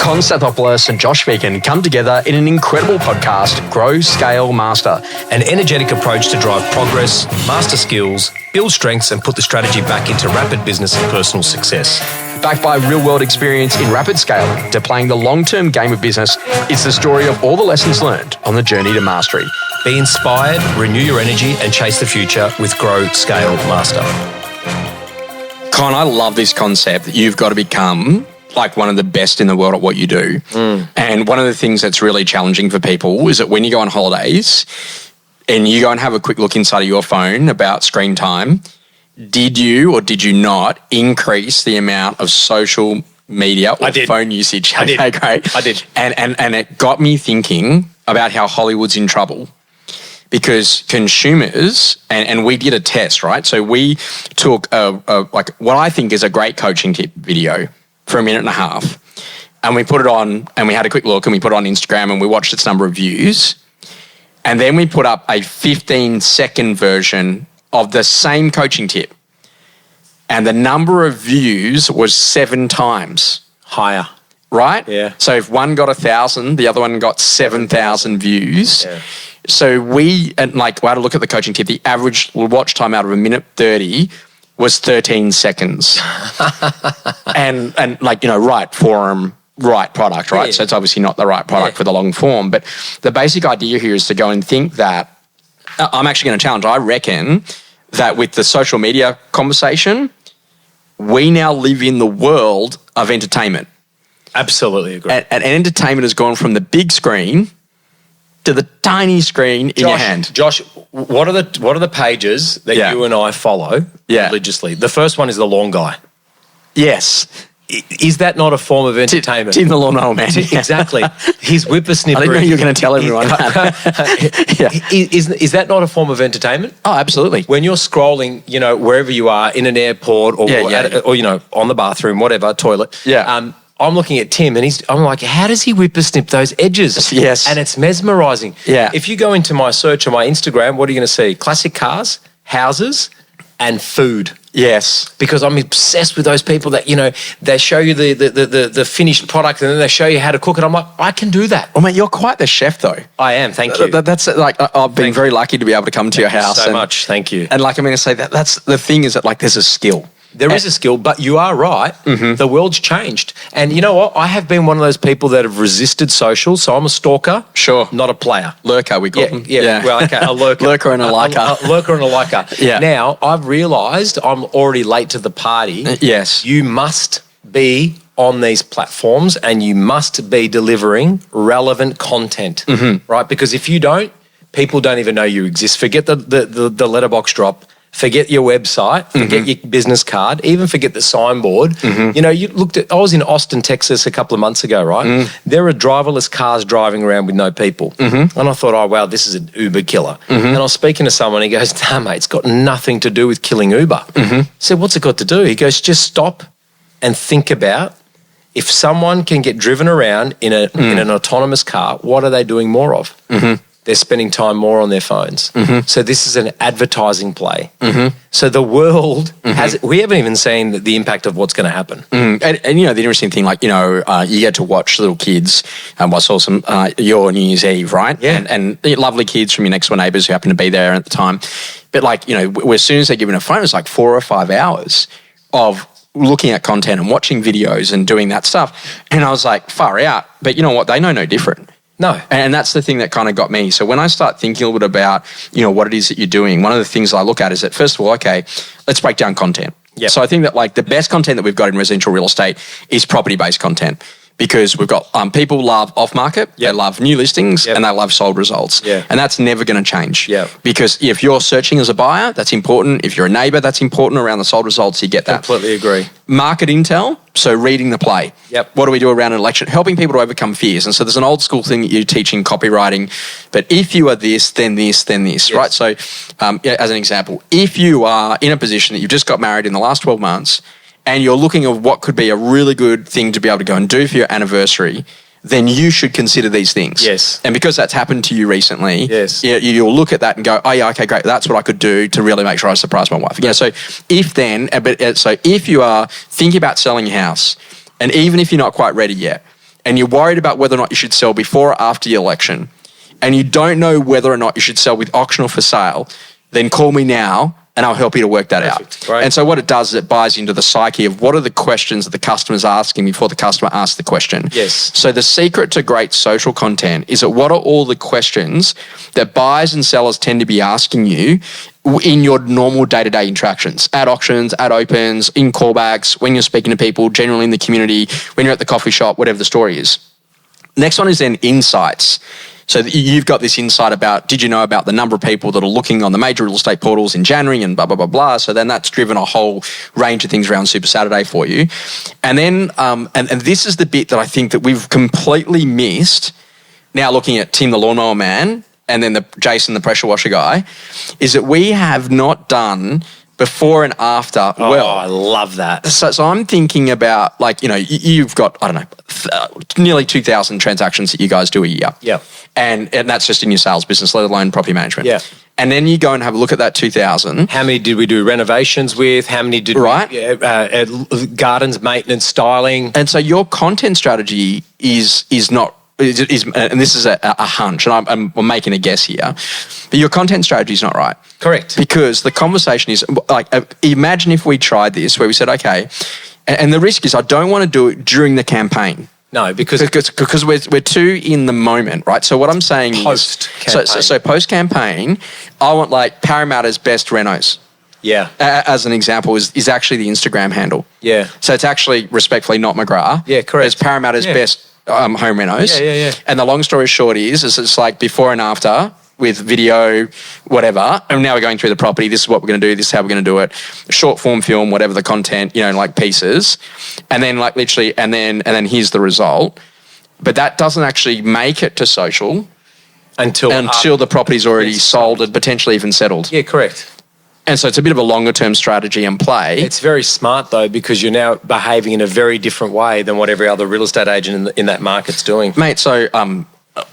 Konstantinopoulos and Josh Beacon come together in an incredible podcast, Grow, Scale, Master. An energetic approach to drive progress, master skills, build strengths, and put the strategy back into rapid business and personal success. Backed by real-world experience in rapid scaling to playing the long-term game of business, it's the story of all the lessons learned on the journey to mastery. Be inspired, renew your energy, and chase the future with Grow, Scale, Master. Con, I love this concept that you've got to become like one of the best in the world at what you do. And one of the things that's really challenging for people is that when you go on holidays and you go and have a quick look inside of your phone about screen time, did you or did you not increase the amount of social media or phone usage? I did. Okay, great. I did. And it got me thinking about how Hollywood's in trouble. Because consumers, and we did a test, right? So we took like what I think is a great coaching tip video for 1.5 minutes, and we put it on, and we had a quick look, and we put it on Instagram, and we watched its number of views, and then we put up a 15-second version of the same coaching tip, and the number of views was 7 times higher. Right? Yeah. So if one got 1,000, the other one got 7,000 views. Yeah. So we had a look at the coaching tip. The average watch time out of 1:30 was 13 seconds. and right forum, right product, right? Yeah. So it's obviously not the right product for the long form. But the basic idea here is to go and think that I'm actually going to challenge. I reckon that with the social media conversation, we now live in the world of entertainment. Absolutely agree. And entertainment has gone from the big screen to the tiny screen in your hand. Josh, what are the pages that you and I follow religiously? The first one is the lawn guy. Yes. Is that not a form of entertainment? Tim the lawnmower man. Exactly. His whippersnipper. I didn't know you were going to tell everyone that. Is that not a form of entertainment? Oh, absolutely. When you're scrolling, wherever you are, in an airport or on the bathroom, whatever, toilet. Yeah. I'm looking at Tim and I'm like, how does he whippersnip those edges? Yes. And it's mesmerising. Yeah. If you go into my search on my Instagram, what are you going to see? Classic cars, houses, and food. Yes. Because I'm obsessed with those people that, they show you the finished product and then they show you how to cook it. I'm like, I can do that. Well, mate, you're quite the chef, though. I am, thank you. That's like, I've been very lucky to be able to come to your house. So much, thank you. And like I'm going to say, that's the thing is that there's a skill. There is a skill, but you are right. Mm-hmm. The world's changed. And you know what? I have been one of those people that have resisted social, so I'm a stalker. Sure. Not a player. Lurker, we call them. Yeah. Well, okay, a lurker. Lurker and a liker. A lurker and a liker. Yeah. Now, I've realised I'm already late to the party. Yes. You must be on these platforms and you must be delivering relevant content, right? Because if you don't, people don't even know you exist. Forget the letterbox drop. Forget your website, forget your business card, even forget the signboard. You looked at, I was in Austin, Texas a couple of months ago, right? There are driverless cars driving around with no people. And I thought, oh, wow, this is an Uber killer. And I was speaking to someone, he goes, nah, mate, it's got nothing to do with killing Uber. I said, what's it got to do? He goes, just stop and think about if someone can get driven around in an autonomous car, what are they doing more of? They're spending time more on their phones. So this is an advertising play. So the world we haven't even seen the impact of what's going to happen. And the interesting thing, you get to watch little kids. I saw some, your New Year's Eve, right? Yeah. And lovely kids from your next door neighbours who happen to be there at the time. But as soon as they're given a phone, it's like 4 or 5 hours of looking at content and watching videos and doing that stuff. And I was like, far out. But you know what? They know no different. No. And that's the thing that kind of got me. So when I start thinking a little bit about, what it is that you're doing, one of the things I look at is that, first of all, okay, let's break down content. Yep. So I think that the best content that we've got in residential real estate is property-based content. Because we've got people love off-market, they love new listings, and they love sold results. Yeah. And that's never going to change. Yeah. Because if you're searching as a buyer, that's important. If you're a neighbour, that's important around the sold results. You get that. Completely agree. Market intel, so reading the play. Yep. What do we do around an election? Helping people to overcome fears. And so there's an old school thing that you teach in copywriting, but if you are this, then this, then this, right? So as an example, if you are in a position that you've just got married in the last 12 months, and you're looking at what could be a really good thing to be able to go and do for your anniversary, then you should consider these things. Yes. And because that's happened to you recently, Yes. you'll look at that and go, oh yeah, okay, great. That's what I could do to really make sure I surprise my wife. So if you are thinking about selling your house, and even if you're not quite ready yet, and you're worried about whether or not you should sell before or after the election, and you don't know whether or not you should sell with auction or for sale, then call me now and I'll help you to work that out. Right. And so what it does is it buys into the psyche of what are the questions that the customer's asking before the customer asks the question. Yes. So the secret to great social content is that what are all the questions that buyers and sellers tend to be asking you in your normal day-to-day interactions, at auctions, at opens, in callbacks, when you're speaking to people, generally in the community, when you're at the coffee shop, whatever the story is. Next one is then insights. So you've got this insight about, did you know about the number of people that are looking on the major real estate portals in January and blah, blah, blah, blah. So then that's driven a whole range of things around Super Saturday for you. And then, and this is the bit that I think that we've completely missed now looking at Tim the Lawnmower Man and then Jason the pressure washer guy, is that we have not done before and after well. I love that. So I'm thinking about, you've got, I don't know, nearly 2,000 transactions that you guys do a year. Yeah. And that's just in your sales business, let alone property management. Yeah. And then you go and have a look at that 2,000. How many did we do renovations with? How many did we, gardens, maintenance, styling? And so your content strategy is not, and this is a hunch, and I'm making a guess here, but your content strategy is not right. Correct. Because the conversation is imagine if we tried this where we said, okay, and the risk is I don't want to do it during the campaign. No, because we're too in the moment, right? So what I'm saying post-campaign. So post-campaign, I want Parramatta's best renos. Yeah. As an example, is actually the Instagram handle. Yeah. So it's actually respectfully not McGrath. Yeah, correct. It's Parramatta's best home renos. Yeah. And the long story short is it's like before and after with video, whatever. And now we're going through the property. This is what we're going to do. This is how we're going to do it. Short form film, whatever the content, pieces. And then literally, and then here's the result. But that doesn't actually make it to social until the property's already sold and potentially even settled. Yeah, correct. And so it's a bit of a longer term strategy and play. It's very smart though, because you're now behaving in a very different way than what every other real estate agent in that market's doing. Mate, so I'm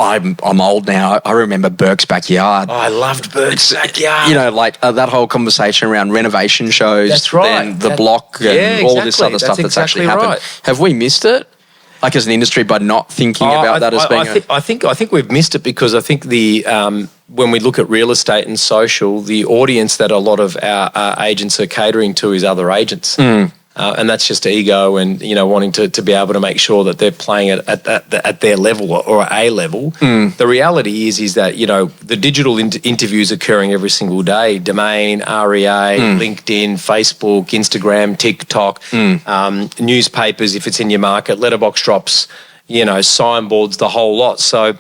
old now. I remember Burke's Backyard. Oh, I loved Burke's Backyard. That whole conversation around renovation shows. That's right. Then the block and all this other stuff that's actually happened. Right. Have we missed it? As an industry, by not thinking about that as being I think we've missed it because I think when we look at real estate and social, the audience that a lot of our agents are catering to is other agents. And that's just ego and, wanting to be able to make sure that they're playing at their level or a level. The reality is that, the digital interviews occurring every single day, Domain, REA, LinkedIn, Facebook, Instagram, TikTok, newspapers, if it's in your market, letterbox drops, signboards, the whole lot. So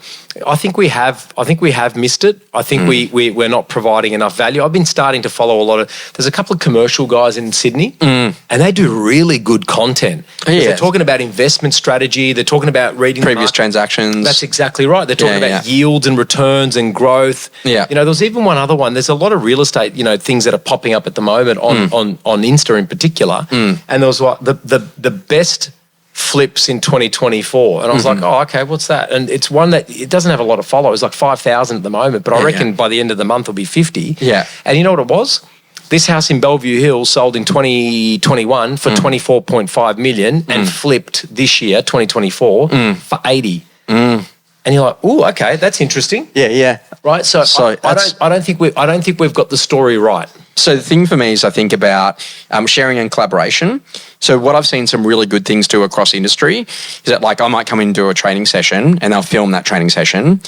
I think we have missed it. I think we're not providing enough value. I've been starting to follow there's a couple of commercial guys in Sydney and they do really good content. Yeah. They're talking about investment strategy. They're talking about reading previous transactions. That's exactly right. They're talking about yields and returns and growth. Yeah. There was even one other one. There's a lot of real estate, things that are popping up at the moment on Insta in particular. And there was the best flips in 2024, and I was like, oh, okay, what's that? And it's one that it doesn't have a lot of followers, like 5,000 at the moment, but I reckon by the end of the month it'll be 50. Yeah. And you know what it was? This house in Bellevue Hills sold in 2021 for 24.5 million and flipped this year, 2024, for 80. And you're like, oh, okay, that's interesting. Yeah. Right. So I don't think we've got the story right. So the thing for me is I think about sharing and collaboration. So what I've seen some really good things do across industry is that I might come in and do a training session and they'll film that training session.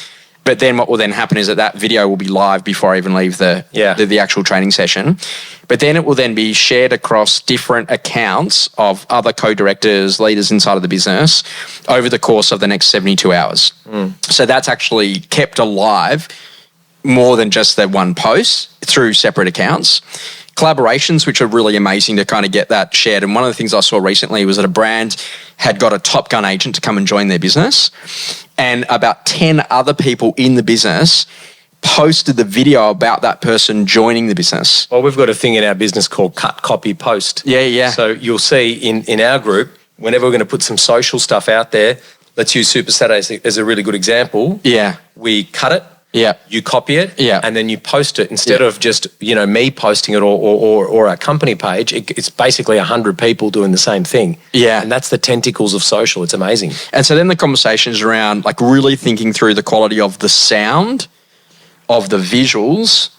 But then what will then happen is that video will be live before I even leave the actual training session. But then it will then be shared across different accounts of other co-directors, leaders inside of the business over the course of the next 72 hours. So that's actually kept alive more than just that one post through separate accounts. Collaborations, which are really amazing to kind of get that shared. And one of the things I saw recently was that a brand had got a Top Gun agent to come and join their business. And about 10 other people in the business posted the video about that person joining the business. Well, we've got a thing in our business called cut, copy, post. Yeah. So you'll see in our group, whenever we're going to put some social stuff out there, let's use Super Saturday as a really good example. Yeah. We cut it. Yeah. You copy it, Yeah. and then you post it instead of just me posting it or our company page. It's basically 100 people doing the same thing. Yeah. And that's the tentacles of social. It's amazing. And so then the conversation is around like really thinking through the quality of the sound, of the visuals,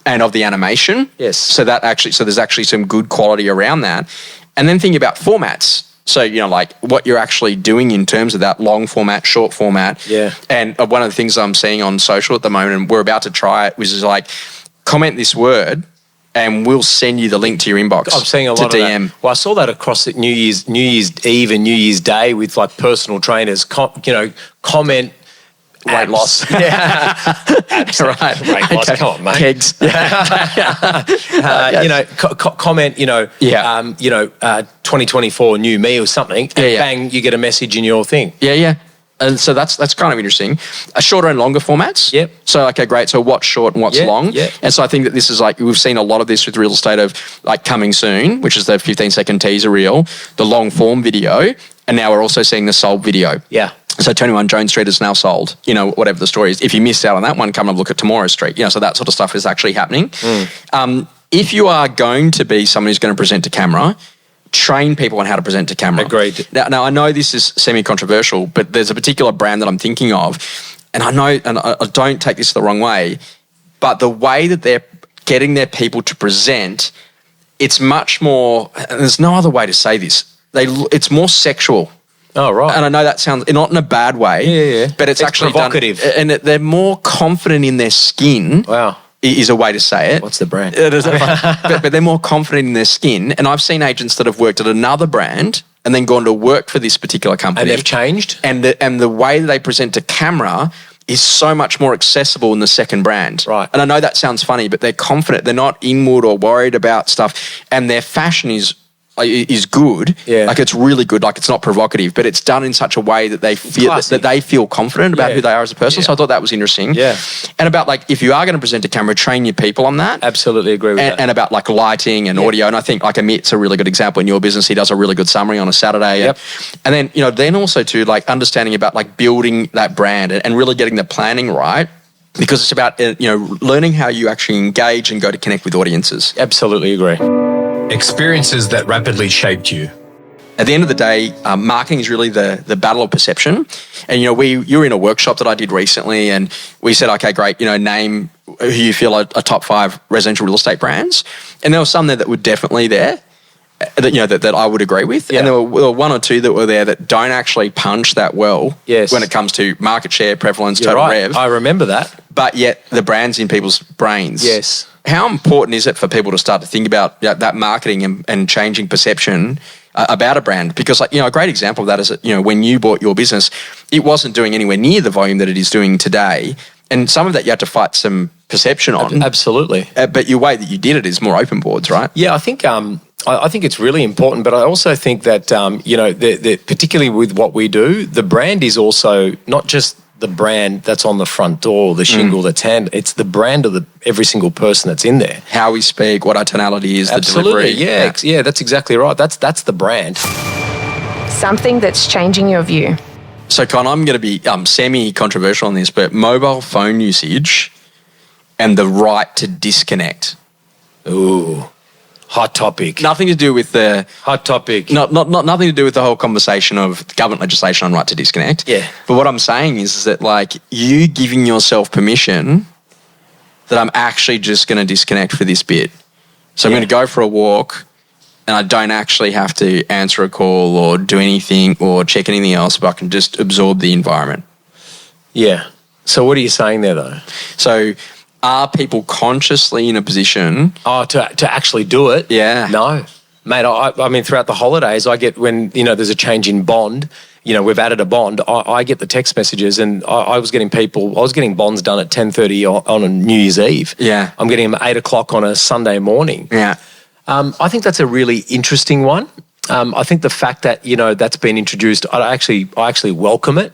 and of the animation. Yes. So there's actually some good quality around that. And then thinking about formats. So, like what you're actually doing in terms of that long format, short format. Yeah. And one of the things I'm seeing on social at the moment, and we're about to try it, which is like comment this word and we'll send you the link to your inbox. I'm seeing a lot to of DM. that. Well, I saw that across the New Year's Eve and New Year's Day with like personal trainers, comment Weight loss. Yeah. Right. Weight loss. Come on, mate. Kegs. Comment, 2024 new me or something, and bang, you get a message in your thing. Yeah. And so that's kind of interesting. Shorter and longer formats. Yep. So, okay, great. So what's short and what's long? Yeah. And so I think that this is like, we've seen a lot of this with real estate of like coming soon, which is the 15-second teaser reel, the long form video, and now we're also seeing the sold video. Yeah. So 21 Jones Street is now sold, whatever the story is. If you missed out on that one, come and look at Tomorrow Street. So that sort of stuff is actually happening. If you are going to be someone who's going to present to camera, train people on how to present to camera. Agreed. Now I know this is semi-controversial, but there's a particular brand that I'm thinking of, and I know, and I don't take this the wrong way, but the way that they're getting their people to present, it's much more, and there's no other way to say this, it's more sexual. Oh, right. And I know that sounds not in a bad way, Yeah. but it's actually provocative. And they're more confident in their skin. Wow. Is a way to say it. What's the brand? but they're more confident in their skin. And I've seen agents that have worked at another brand and then gone to work for this particular company. And they've changed? And the way that they present to camera is so much more accessible in the second brand. Right. And I know that sounds funny, but they're confident. They're not inward or worried about stuff. And their fashion is good. Yeah. Like it's really good. Like it's not provocative, but it's done in such a way that they feel that they feel confident about who they are as a person. Yeah. So I thought that was interesting. Yeah. And about like if you are going to present to camera, train your people on that. Absolutely agree with that. And about like lighting and audio. And I think like Amit's a really good example in your business. He does a really good summary on a Saturday. Yep. And then, then also too, like understanding about like building that brand and really getting the planning right. Because it's about, learning how you actually engage and go to connect with audiences. Absolutely agree. Experiences that rapidly shaped you. At the end of the day, marketing is really the battle of perception. And, you were in a workshop that I did recently and we said, okay, great, name who you feel are top 5 residential real estate brands. And there were some there that were definitely there that I would agree with. Yeah. And there were 1 or 2 that were there that don't actually punch that well Yes. when it comes to market share, prevalence, You're total right. rev. I remember that. But yet the brand's in people's brains. Yes. How important is it for people to start to think about that marketing and changing perception about a brand? Because a great example of that is that, when you bought your business, it wasn't doing anywhere near the volume that it is doing today. And some of that you had to fight some perception on. Absolutely. But your way that you did it is more open boards, right? Yeah, I think I think it's really important, but I also think that particularly with what we do, the brand is also not just the brand that's on the front door, the shingle that's hand. It's the brand of every single person that's in there. How we speak, what our tonality is, Absolutely, the delivery. yeah, that's exactly right. That's the brand. Something that's changing your view. So, Con, I'm going to be semi-controversial on this, but mobile phone usage and the right to disconnect. Ooh, hot topic. Nothing to do with the Hot topic. not nothing to do with the whole conversation of government legislation on right to disconnect. Yeah. But what I'm saying is that like you giving yourself permission that I'm actually just going to disconnect for this bit. So I'm going to go for a walk and I don't actually have to answer a call or do anything or check anything else, but I can just absorb the environment. Yeah. So what are you saying there though? So are people consciously in a position? Oh, to actually do it? Yeah. No. Mate, I mean, throughout the holidays, I get when, there's a change in bond, we've added a bond, I get the text messages and I was getting bonds done at 10:30 on a New Year's Eve. Yeah. I'm getting them at 8 o'clock on a Sunday morning. Yeah. I think that's a really interesting one. I think the fact that, that's been introduced, I actually welcome it.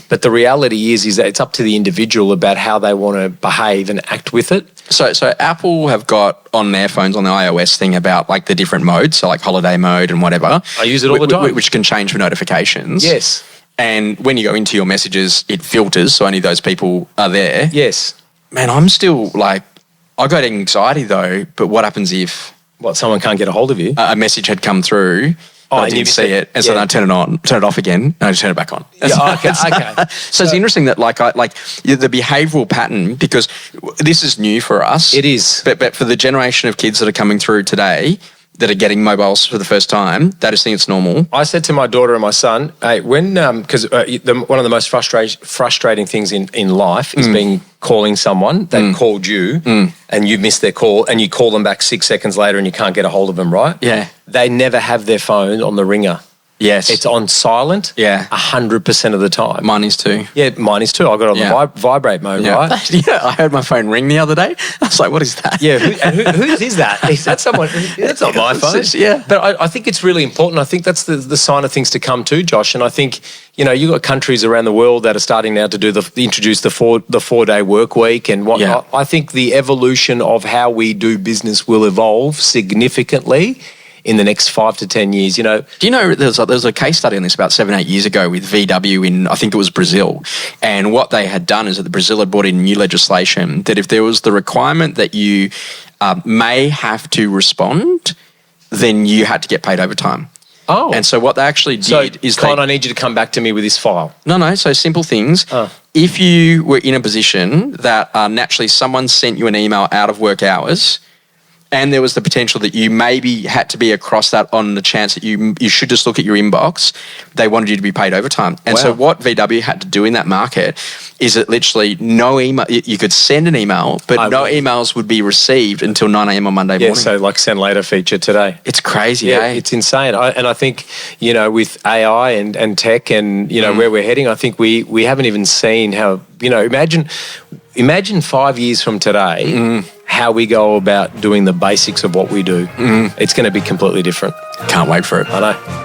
But the reality is that it's up to the individual about how they want to behave and act with it. So Apple have got on their phones on the iOS thing about like the different modes, so like holiday mode and whatever. I use it all the time. Which can change for notifications. Yes. And when you go into your messages, it filters, so only those people are there. Yes. Man, I'm still like, I got anxiety though, but what happens if What, someone can't get a hold of you? a message had come through, but I and didn't you see it, and so yeah. then I turn it off again, and I just turn it back on. Yeah, okay. So it's interesting that the behavioural pattern, because this is new for us. It is. But for the generation of kids that are coming through today that are getting mobiles for the first time, they just think it's normal. I said to my daughter and my son, hey, when because one of the most frustrating things in life is being calling someone that called you and you missed their call and you call them back 6 seconds later and you can't get a hold of them, right? Yeah. They never have their phone on the ringer. Yes. It's on silent. Yeah. 100% of the time. Mine is too. Yeah, mine is too. I got it on Yeah. the vibrate mode, Yeah. right? Yeah, I heard my phone ring the other day. I was like, what is that? Yeah, whose is that? Is that someone? That's not my phone. Yeah. But I think it's really important. I think that's the sign of things to come too, Josh. And I think, you've got countries around the world that are starting now to do introduce the 4-day work week and whatnot. Yeah. I think the evolution of how we do business will evolve significantly in the next 5 to 10 years. Do you know there was a case study on this about 7-8 years ago with VW in, I think it was Brazil, and what they had done is that Brazil had brought in new legislation that if there was the requirement that you may have to respond, then you had to get paid overtime. Oh. And so what they actually did is I need you to come back to me with this file. No, so simple things. If you were in a position that naturally someone sent you an email out of work hours, and there was the potential that you maybe had to be across that on the chance that you should just look at your inbox, they wanted you to be paid overtime. And so what VW had to do in that market is that literally no email, you could send an email, but emails would be received until 9 a.m. on Monday morning. Yeah, so like send later feature today. It's crazy, Yeah, eh? it's insane. I think, with AI and tech and, where we're heading, I think we haven't even seen how, imagine 5 years from today, how we go about doing the basics of what we do. It's going to be completely different. Can't wait for it. I know.